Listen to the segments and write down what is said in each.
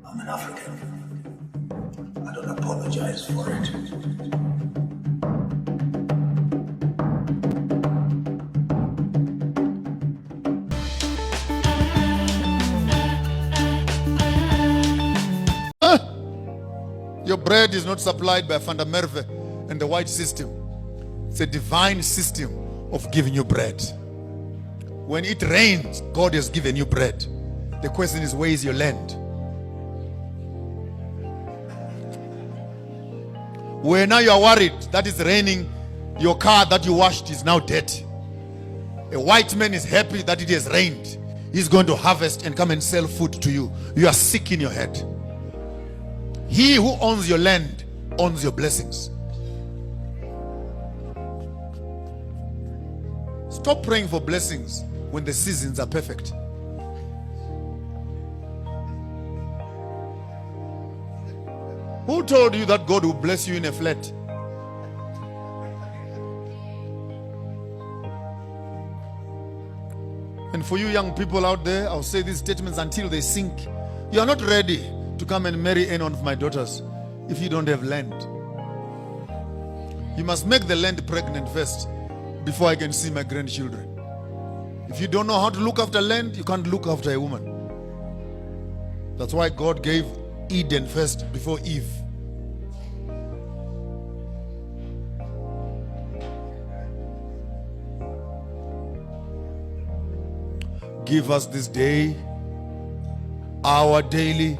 I'm an African. I don't apologize for it. Your bread is not supplied by Fanda Merve and the white system. It's a divine system of giving you bread. When it rains, God has given you bread. The question is, where is your land? Where now you are worried that it's raining, your car that you washed is now dirty. A white man is happy that it has rained. He's going to harvest and come and sell food to you. You are sick in your head. He who owns your land owns your blessings. Stop praying for blessings when the seasons are perfect. Who told you that God will bless you in a flat? And for you young people out there, I'll say these statements until they sink. You are not ready to come and marry any one of my daughters if you don't have land. You must make the land pregnant first before I can see my grandchildren. If you don't know how to look after land, you can't look after a woman. That's why God gave Eden first before Eve. Give us this day our daily.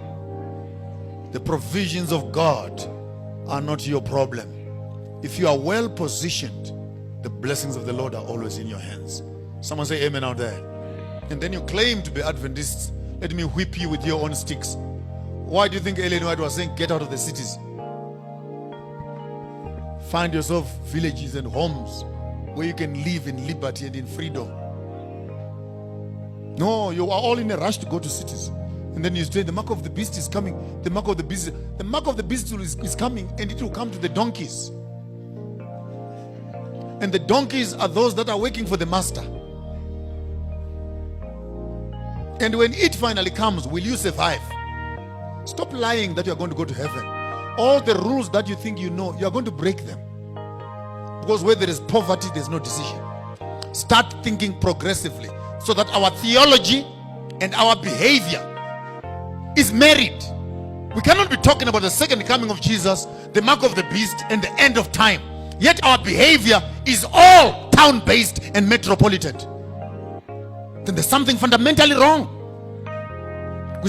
The provisions of God are not your problem. If you are well positioned, the blessings of the Lord are always in your hands. Someone say amen out there. And then you claim to be Adventists. Let me whip you with your own sticks. Why do you think Ellen White was saying get out of the cities? Find yourself villages and homes where you can live in liberty and in freedom. No, you are all in a rush to go to cities. And then you say the mark of the beast is coming. The mark of the beast is coming, and it will come to the donkeys. And the donkeys are those that are working for the master. And when it finally comes, will you survive? Stop lying that you are going to go to heaven. All the rules that you think you know, you are going to break them. Because where there is poverty, there is no decision. Start thinking progressively so that our theology and our behavior is married. We cannot be talking about the second coming of Jesus, the mark of the beast, and the end of time. Yet our behavior is all town-based and metropolitan. Then there's something fundamentally wrong. We